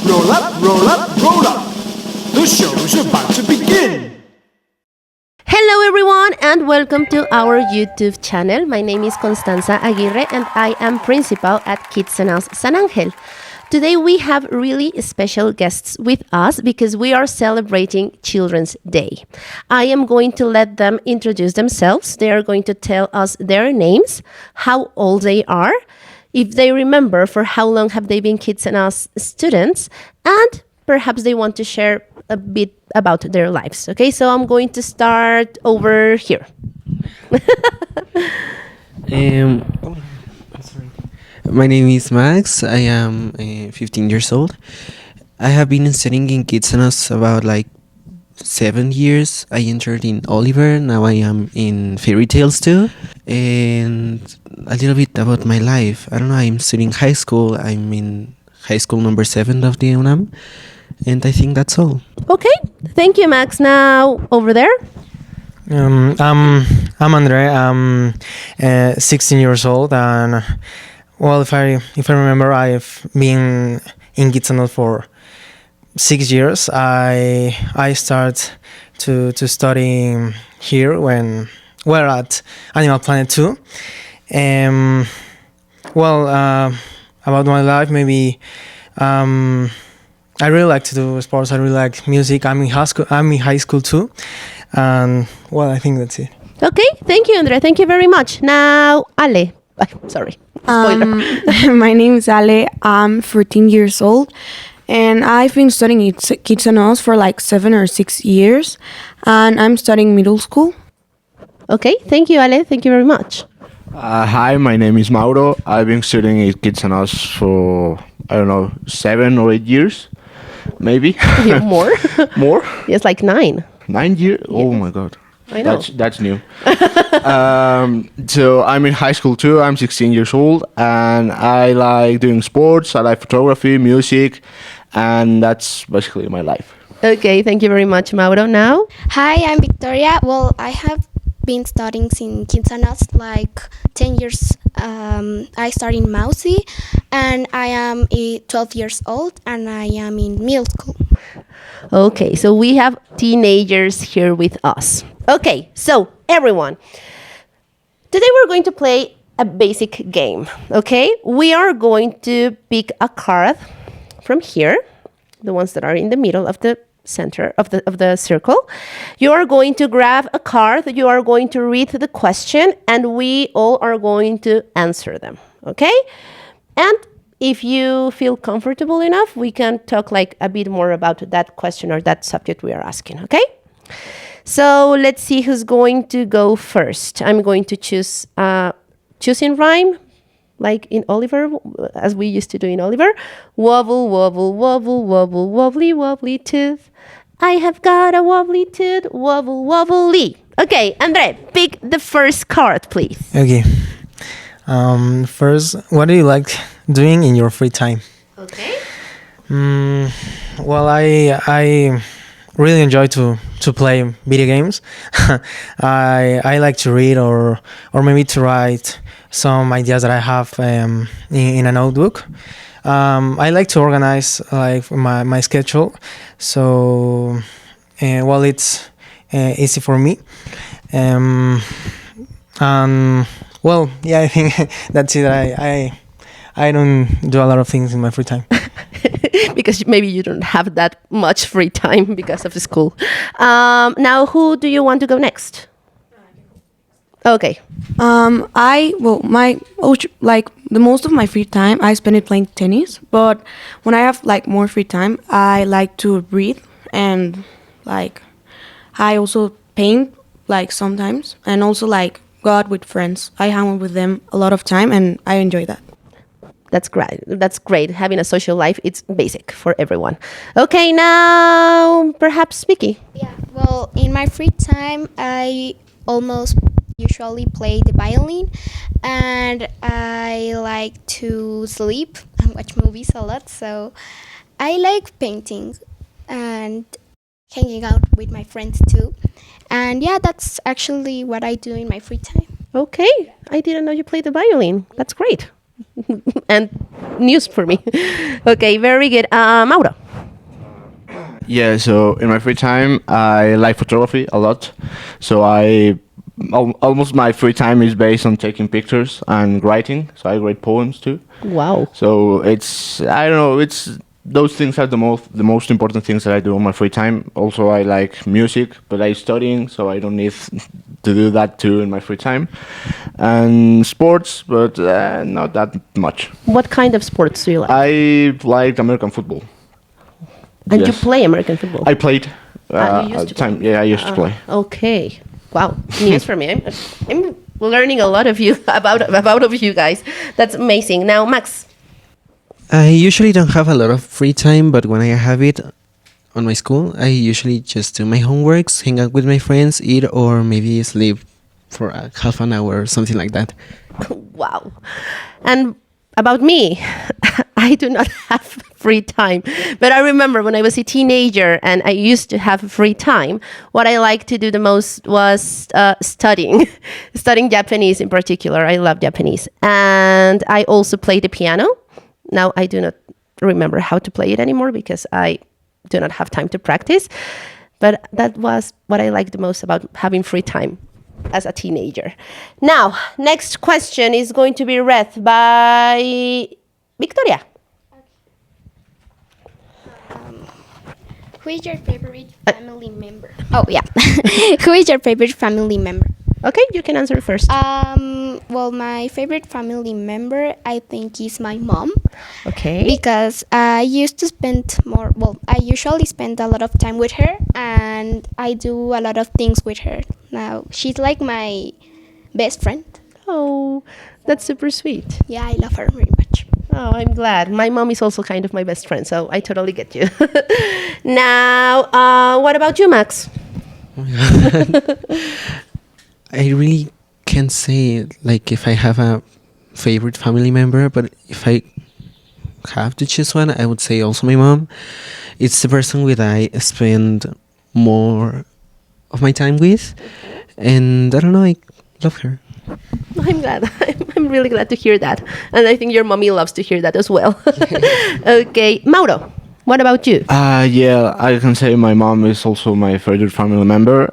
roll up, roll up, roll up. The show is about to begin. Hello everyone and welcome to our YouTube channel. My name is Constanza Aguirre and I am principal at Kids&Us San Angel. Today we have really special guests with us because we are celebrating Children's Day. I am going to let them introduce themselves. They are going to tell us their names, how old they are, if they remember for how long have they been Kids&Us students, and perhaps they want to share a bit about their lives. Okay, so I'm going to start over here. My name is Max. I am 15 years old. I have been studying in Kids&Us about 7 years. I entered in Oliver. Now I am in Fairy Tales too. And a little bit about my life. I don't know, I'm studying high school. I'm in high school number 7 of the UNAM. And I think that's all. Okay, thank you, Max. Now, over there. I'm Andrée. I'm 16 years old, and well, if I remember, I've been in Kids&Us for 6 years. I start to study here when we're at Animal Planet 2. About my life, maybe I really like to do sports. I really like music. I'm in high school too, and well, I think that's it. Okay, thank you, Andrée. Thank you very much. Now, Ale. Sorry, spoiler. My name is Ale. I'm 14 years old, and I've been studying Kids&Us for 7 or 6 years, and I'm studying middle school. Okay, thank you, Ale. Thank you very much. Hi, my name is Mauro. I've been studying at Kids&Us for, 7 or 8 years, maybe. More? More? Yes, 9. 9 years? Yes. Oh my god. I know. That's new. So I'm in high school too. I'm 16 years old and I like doing sports. I like photography, music, and that's basically my life. Okay, thank you very much, Mauro. Now? Hi, I'm Victoria. Well, I have been studying in Kids&Us 10 years. I started in Mousy and I am 12 years old and I am in middle school. Okay, so we have teenagers here with us. Okay, so everyone, today we're going to play a basic game, okay? We are going to pick a card from here, the ones that are in the middle of the center of the circle. You are going to grab a card, you are going to read the question, and we all are going to answer them, okay? And if you feel comfortable enough, we can talk a bit more about that question or that subject we are asking, okay? So let's see who's going to go first. I'm going to choose in rhyme, like in Oliver, as we used to do in Oliver. Wobble, wobble, wobble, wobble, wobbly, wobbly tooth. I have got a wobbly tooth, wobble, wobbly. Okay, Andrée, pick the first card, please. Okay. First, what do you like doing in your free time? Okay. Well, I really enjoy to play video games. I like to read or maybe to write some ideas that I have in a notebook. I like to organize my schedule, so it's easy for me. And well, yeah, I think that's it. I don't do a lot of things in my free time. Because maybe you don't have that much free time because of school. Now, who do you want to go next? Okay. The most of my free time I spend it playing tennis, but when I have more free time, I like to read and I also paint sometimes, and also go out with friends. I hang out with them a lot of time and I enjoy that. That's great. That's great. Having a social life, it's basic for everyone. Okay, now perhaps Vicky. Yeah, well, in my free time, I almost usually play the violin and I like to sleep and watch movies a lot. So I like painting and hanging out with my friends too. And yeah, that's actually what I do in my free time. Okay, I didn't know you played the violin. That's great. and news for me. Okay, very good. Mauro. Yeah, so in my free time, I like photography a lot. So almost my free time is based on taking pictures and writing. So I write poems too. Wow. So I don't know, it's those things are the most important things that I do on my free time. Also, I like music, but I'm studying, so I don't need to do that too in my free time. And sports, but not that much. What kind of sports do you like? I like American football. And you Yes. play American football? I played. You used at to the time. Yeah, I used to play. Okay. Wow. News for me. I'm learning a lot of you about of you guys. That's amazing. Now, Max. I usually don't have a lot of free time, but when I have it on my school, I usually just do my homeworks, hang out with my friends, eat, or maybe sleep for half an hour or something like that. Wow. And about me, I do not have free time. But I remember when I was a teenager and I used to have free time, what I liked to do the most was studying. Studying Japanese in particular. I love Japanese. And I also played the piano. Now I do not remember how to play it anymore because I do not have time to practice. But that was what I liked the most about having free time as a teenager. Now, next question is going to be read by Victoria. Who is your favorite family member? Oh, yeah. Who is your favorite family member? Okay, you can answer first. Well, my favorite family member, I think, is my mom. Okay. Because I usually spend a lot of time with her, and I do a lot of things with her. Now, she's like my best friend. Oh, that's super sweet. Yeah, I love her very much. Oh, I'm glad. My mom is also kind of my best friend, so I totally get you. Now, what about you, Max? I really can't say like if I have a favorite family member, but if I have to choose one, I would say also my mom. It's the person with I spend more of my time with, and I don't know, I love her. I'm glad. I'm really glad to hear that. And I think your mommy loves to hear that as well. Okay, Mauro, what about you? Yeah, I can say my mom is also my favorite family member.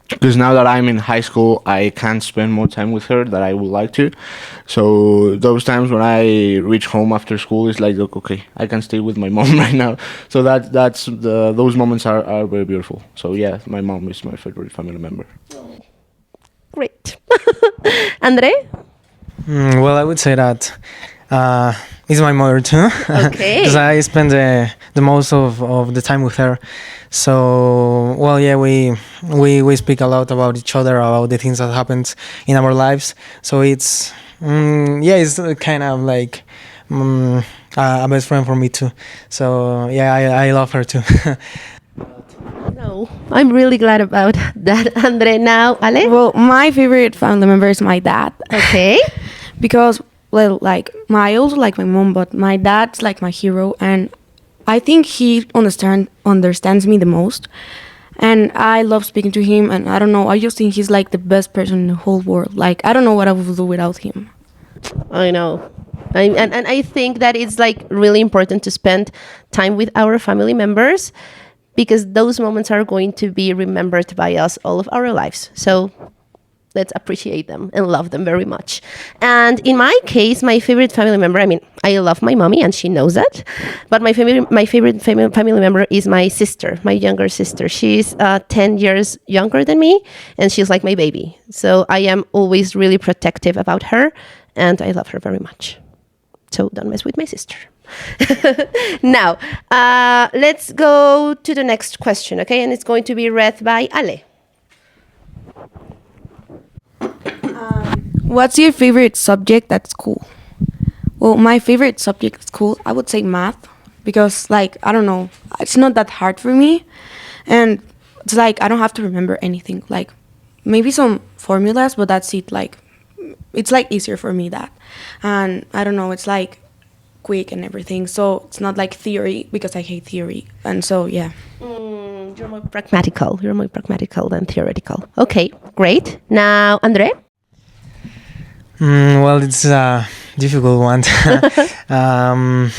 Because now that I'm in high school, I can't spend more time with her that I would like to. So those times when I reach home after school, it's like, okay, I can stay with my mom right now. So those moments are very beautiful. So yeah, my mom is my favorite family member. Great. Andrée? Well, I would say that it's my mother too. Okay. Because I spend the most of the time with her. So, well, yeah, we speak a lot about each other, about the things that happened in our lives. So it's it's kind of like a best friend for me too. So yeah, I love her too. No, I'm really glad about that, Andrée. Now, Ale? Well, my favorite family member is my dad. Okay. Because, well, like, I also like my mom, but my dad's like my hero, and I think he understands me the most. And I love speaking to him, and I don't know, I just think he's like the best person in the whole world. Like, I don't know what I would do without him. I know. And I think that it's like really important to spend time with our family members, because those moments are going to be remembered by us all of our lives. So let's appreciate them and love them very much. And in my case, my favorite family member, I mean, I love my mommy and she knows that, but my favorite family member is my sister, my younger sister. She's 10 years younger than me, and she's like my baby. So I am always really protective about her, and I love her very much. So don't mess with my sister. Now, let's go to the next question, okay? And it's going to be read by Ale. What's your favorite subject at school? Well, my favorite subject at school, I would say math, because, like, I don't know, it's not that hard for me, and it's like I don't have to remember anything, like maybe some formulas, but that's it. Like, it's like easier for me that, and I don't know, it's like quick and everything, so it's not like theory, because I hate theory. And so yeah. You're more pragmatical than theoretical. Okay, great. Now, Andrée? Well, it's a difficult one. um,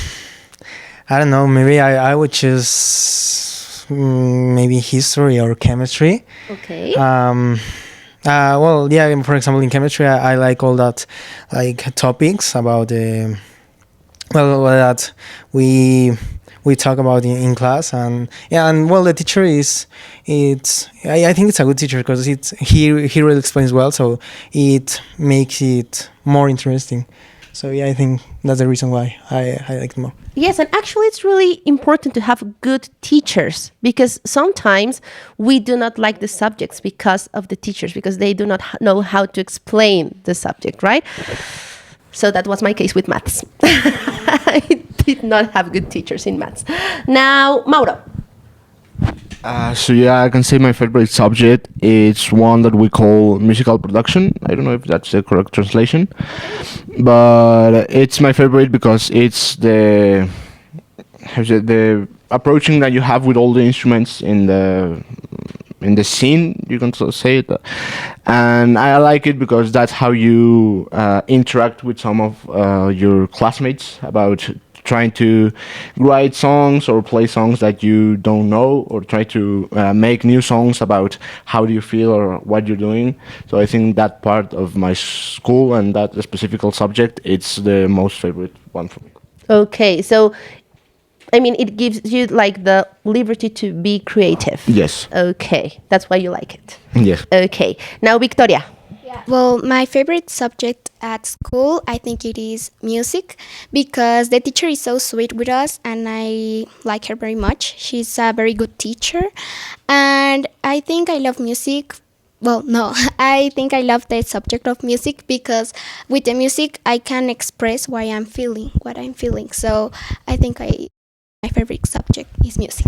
I don't know. Maybe I would choose maybe history or chemistry. Okay. Well, yeah. For example, in chemistry, I like all that, like topics about that we talk about in class, and yeah, and well, the teacher I think it's a good teacher because he really explains well, so it makes it more interesting. So yeah, I think that's the reason why I like it more. Yes, and actually it's really important to have good teachers, because sometimes we do not like the subjects because of the teachers, because they do not know how to explain the subject, right? So that was my case with maths. I did not have good teachers in maths. Now, Mauro. So yeah, I can say my favorite subject is one that we call musical production. I don't know if that's the correct translation, but it's my favorite because it's the approaching that you have with all the instruments in the scene, you can so say it, and I like it because that's how you interact with some of your classmates about trying to write songs or play songs that you don't know, or try to make new songs about how do you feel or what you're doing. So I think that part of my school and that specific subject, it's the most favorite one for me. Okay, so I mean, it gives you like the liberty to be creative. Yes. Okay, that's why you like it. Yes. Okay, now Victoria. Well, my favorite subject at school, I think it is music, because the teacher is so sweet with us and I like her very much. She's a very good teacher, and I think I love music. Well, no, I think I love the subject of music because with the music I can express what I'm feeling. So I think my favorite subject is music.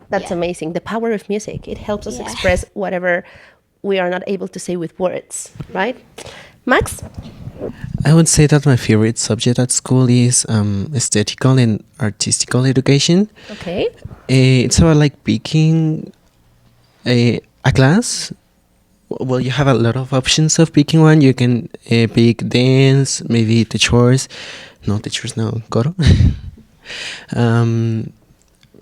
That's amazing. The power of music. It helps us express whatever we are not able to say with words, right? Max? I would say that my favorite subject at school is aesthetical and artistical education. Okay. It's about like picking a class. Well, you have a lot of options of picking one. You can pick dance, maybe the chores. No, the chores, no, coro.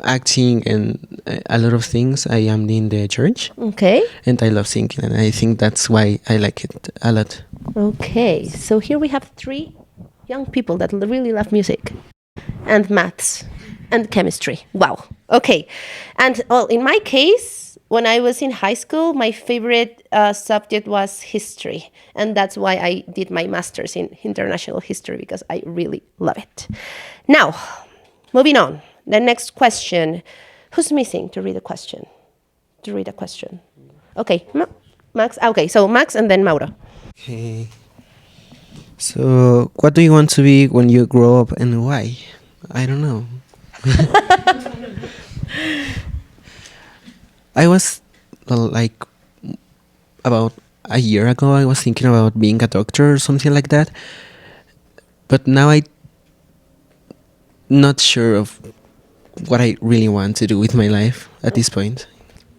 Acting and a lot of things. I am in the church. Okay. And I love singing, and I think that's why I like it a lot. Okay, so here we have 3 young people that really love music and maths and chemistry. Wow. Okay. And well, in my case, when I was in high school, my favorite subject was history. And that's why I did my master's in international history, because I really love it. Now, moving on. The next question. Who's missing to read a question? Okay, Max. Okay, so Max and then Mauro. Okay. So, what do you want to be when you grow up, and why? I don't know. I was like about a year ago, I was thinking about being a doctor or something like that. But now I'm not sure of what I really want to do with my life at this point.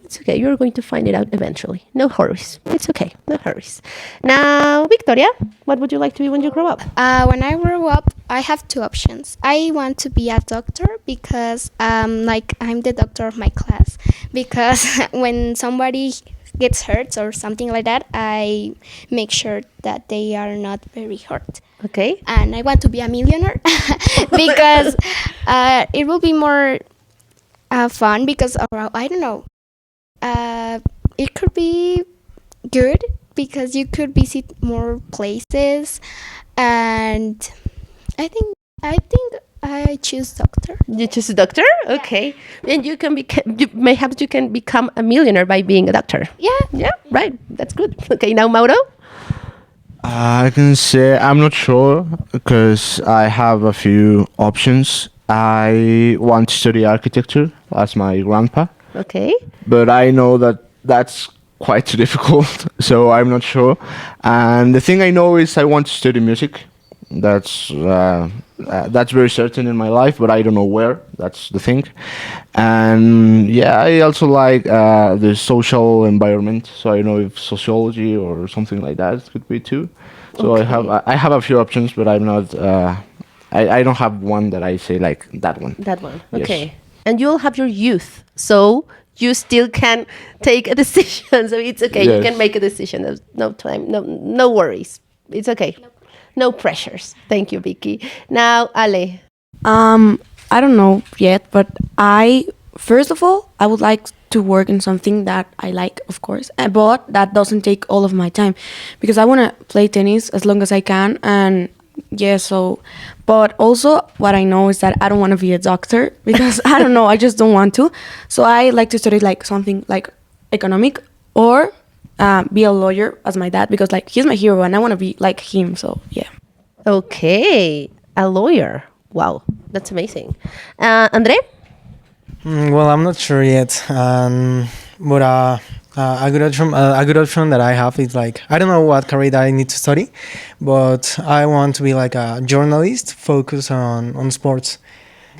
It's okay. You're going to find it out eventually. No hurries. It's okay. No hurries. Now, Victoria, what would you like to be when you grow up? When I grow up, I have 2 options. I want to be a doctor because, I'm the doctor of my class. Because when somebody gets hurt or something like that, I make sure that they are not very hurt. Okay. And I want to be a millionaire because it will be more fun because, I don't know, it could be good because you could visit more places, and I think I choose doctor. You choose a doctor? Okay. And you can maybe you can become a millionaire by being a doctor. Yeah. Yeah, right. That's good. Okay, now Mauro? I can say I'm not sure because I have a few options. I want to study architecture as my grandpa, Okay. but I know that that's quite difficult, so I'm not sure. And the thing I know is I want to study music. That's very certain in my life, but I don't know where. That's the thing. And yeah, I also like the social environment. So I don't know if sociology or something like that could be too. So Okay. I have a few options, but I'm not. I don't have one that I say like that one. That one. Yes. Okay. And you'll have your youth. So you still can take a decision. So it's okay. You Yes. can make a decision. There's no time. No worries. It's okay. No pressures. Thank you, Vicky. Now, Ale. I don't know yet, but first of all, I would like to work in something that I like, of course, but that doesn't take all of my time, because I want to play tennis as long as I can, and yeah, so, but also what I know is that I don't want to be a doctor, because I don't know, I just don't want to. So I like to study like something like economic, or be a lawyer as my dad, because like he's my hero and I want to be like him. So yeah. Okay. A lawyer. Wow. That's amazing. Andrée? Well, I'm not sure yet, but a good option that I have is like, I don't know what career I need to study, but I want to be like a journalist focused on sports.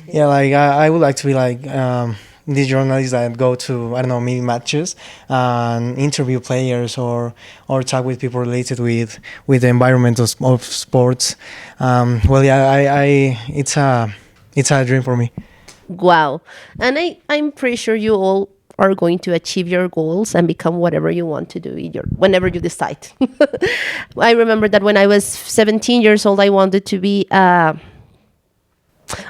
Yeah, like I would like to be like these journalists that go to, I don't know, maybe matches and interview players or talk with people related with the environment of sports. Well, yeah, I it's a dream for me. Wow. And I'm pretty sure you all are going to achieve your goals and become whatever you want to do whenever you decide. I remember that when I was 17 years old, I wanted to be I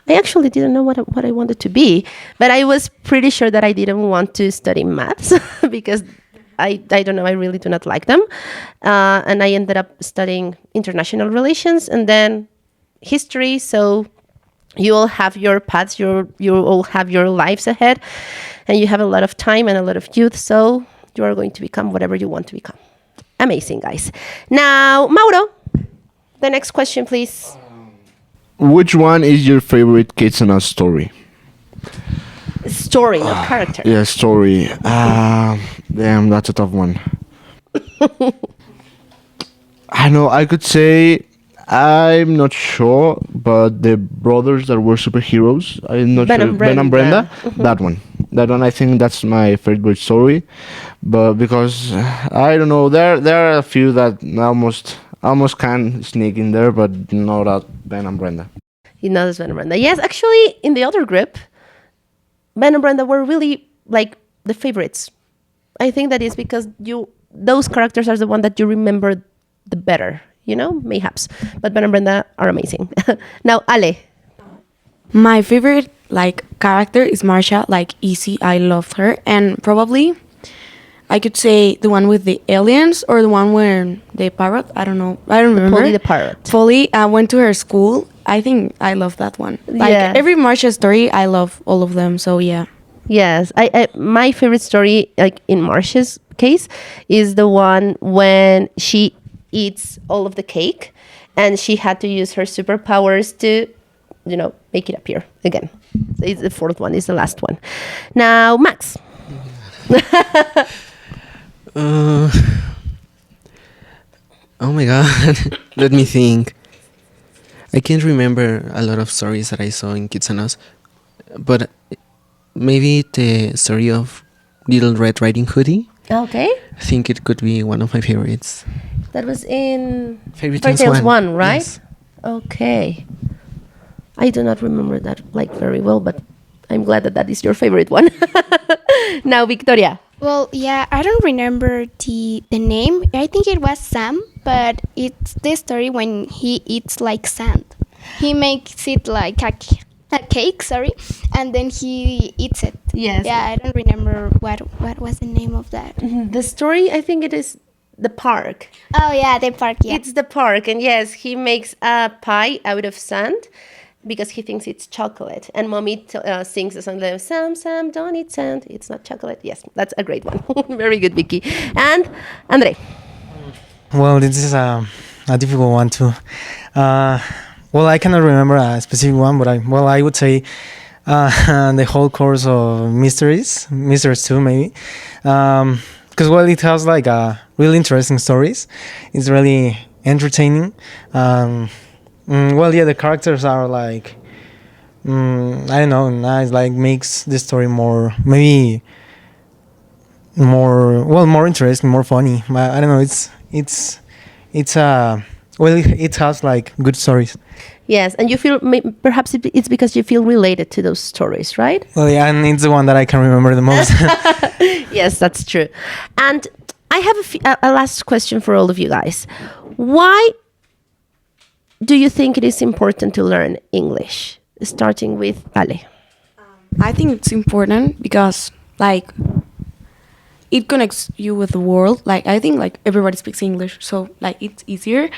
actually didn't know what I wanted to be, but I was pretty sure that I didn't want to study maths because I don't know, I really do not like them. And I ended up studying international relations and then history. So you all have your paths, you all have your lives ahead, and you have a lot of time and a lot of youth. So you are going to become whatever you want to become. Amazing, guys. Now, Mauro, the next question, please. Which one is your favorite Kids&Us story? Story, not character. Yeah, story. Damn, that's a tough one. I know, I could say, I'm not sure, but the brothers that were superheroes, I'm not Ben sure. and Ben and Brenda. Brenda, that one. That one, I think that's my favorite story. But because, I don't know, there are a few that almost can sneak in there, but not that Ben and Brenda. He knows Ben and Brenda. Yes, actually, in the other group, Ben and Brenda were really like the favorites. I think that is because those characters are the one that you remember the better, mayhaps. But Ben and Brenda are amazing. Now, Ale. My favorite like character is Marsha, like easy. I love her, and probably I could say the one with the aliens or the one where the parrot. I don't know. I don't remember. Polly the parrot. Polly went to her school. I think I love that one. Like Yeah. every Marsha story, I love all of them. So yeah. Yes, my favorite story, like in Marcia's case, is the one when she eats all of the cake, and she had to use her superpowers to, make it appear again. It's the fourth one. Is the last one. Now, Max. Oh my god, let me think. I can't remember a lot of stories that I saw in Kids&Us, but maybe the story of Little Red Riding Hoodie. Okay, I think it could be one of my favorites. that was in Fairy Fairy Tales Tales 1, right? Yes. Okay, I do not remember that like very well, but I'm glad that is your favorite one. Now, Victoria. Well, yeah, I don't remember the name. I think it was Sam, but it's the story when he eats like sand. He makes it like a cake, sorry, and then he eats it. Yes. Yeah, I don't remember what was the name of that. The story, I think it is the park. Oh yeah, the park. Yeah. It's the park, and yes, he makes a pie out of sand because he thinks it's chocolate. And mommy sings a song like, Sam, don't eat sand. It's not chocolate. Yes, that's a great one. Very good, Vicky. And Andrée. Well, this is a difficult one too. Well, I cannot remember a specific one, but I would say the whole course of Mysteries 2 maybe, because it has like really interesting stories. It's really entertaining. The characters are like I don't know, nice. Like makes the story more more interesting, more funny. I don't know. It's a well, it has like good stories. Yes, and you feel perhaps it's because you feel related to those stories, right? Well, yeah, and it's the one that I can remember the most. Yes, that's true. And I have a last question for all of you guys. Why do you think it is important to learn English? Starting with Ale. I think it's important because like it connects you with the world. Like I think like everybody speaks English, so like it's easier,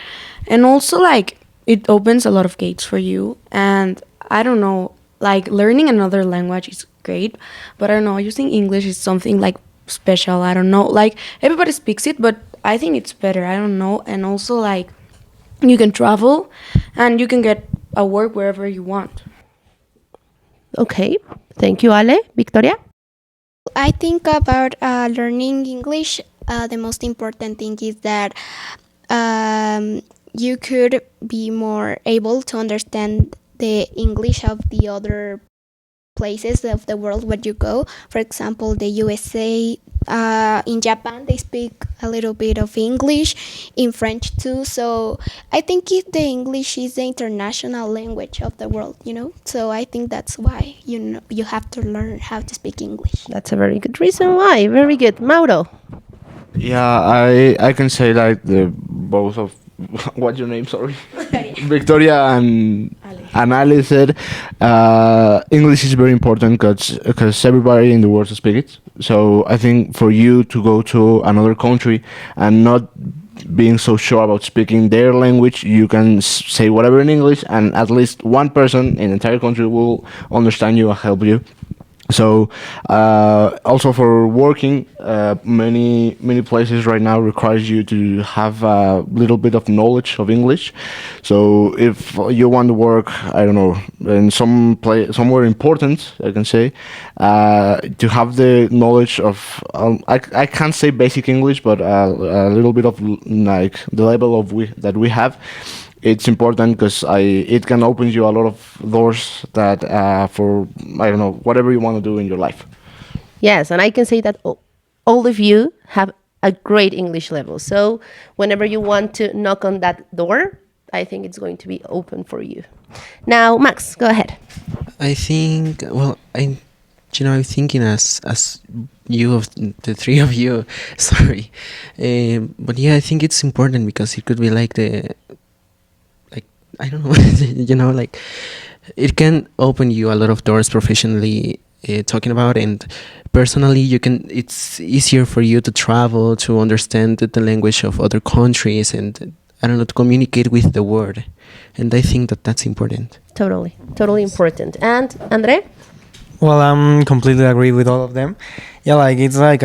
and also like it opens a lot of gates for you. And I don't know, like learning another language is great, but I don't know, using English is something like special. I don't know, like everybody speaks it, but I think it's better. I don't know, and also like you can travel and you can get a work wherever you want. Okay, thank you, Ale. Victoria? I think about learning English. The most important thing is that you could be more able to understand the English of the other places of the world where you go. For example, the USA, in Japan, they speak a little bit of English, in French too. So I think the English is the international language of the world, you know. So I think that's why you have to learn how to speak English. That's a very good reason why. Very good. Mauro? Yeah, I can say like the both of what's your name? Sorry, Victoria and Ale said English is very important because everybody in the world speaks it. So I think for you to go to another country and not being so sure about speaking their language, you can say whatever in English, and at least one person in the entire country will understand you and help you. So also for working, many places right now requires you to have a little bit of knowledge of English. So if you want to work, I don't know, in somewhere important, I can say, to have the knowledge of I can't say basic English, but a little bit of like the level of that we have. It's important because it can open you a lot of doors that for, I don't know, whatever you want to do in your life. Yes, and I can say that all of you have a great English level. So whenever you want to knock on that door, I think it's going to be open for you. Now, Max, go ahead. I think, well, I'm thinking as you, of the three of you, sorry. But yeah, I think it's important because it could be like I don't know, like it can open you a lot of doors professionally, talking about, and personally it's easier for you to travel, to understand the language of other countries, and I don't know, to communicate with the world. And I think that's important. Totally important. And Andrée? Well, I'm completely agree with all of them. Yeah, like it's like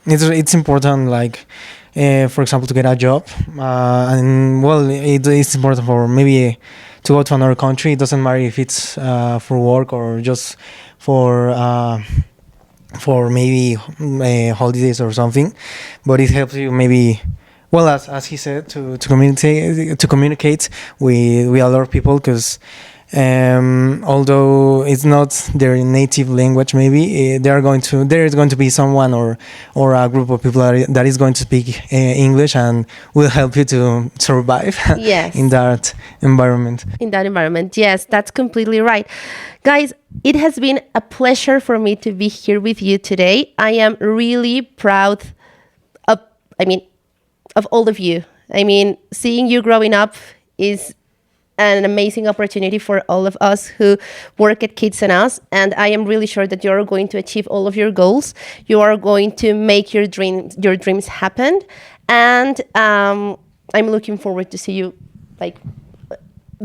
it's important, like for example, to get a job, and well, it's important for maybe to go to another country. It doesn't matter if it's for work or just for maybe holidays or something, but it helps you maybe, well, as he said, to communicate with a lot of people, because although it's not their native language, maybe there is going to be someone or a group of people that is going to speak English and will help you to survive. Yes. in that environment. Yes, that's completely right. Guys, it has been a pleasure for me to be here with you today. I am really proud of all of you. I mean, seeing you growing up is an amazing opportunity for all of us who work at Kids&Us, and I am really sure that you're going to achieve all of your goals. You are going to make your dreams happen, and I'm looking forward to see you like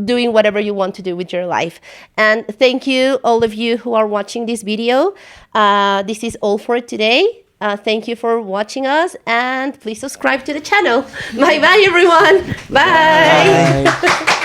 doing whatever you want to do with your life. And thank you, all of you who are watching this video. This is all for today. Thank you for watching us, and please subscribe to the channel. Bye bye, everyone. Bye.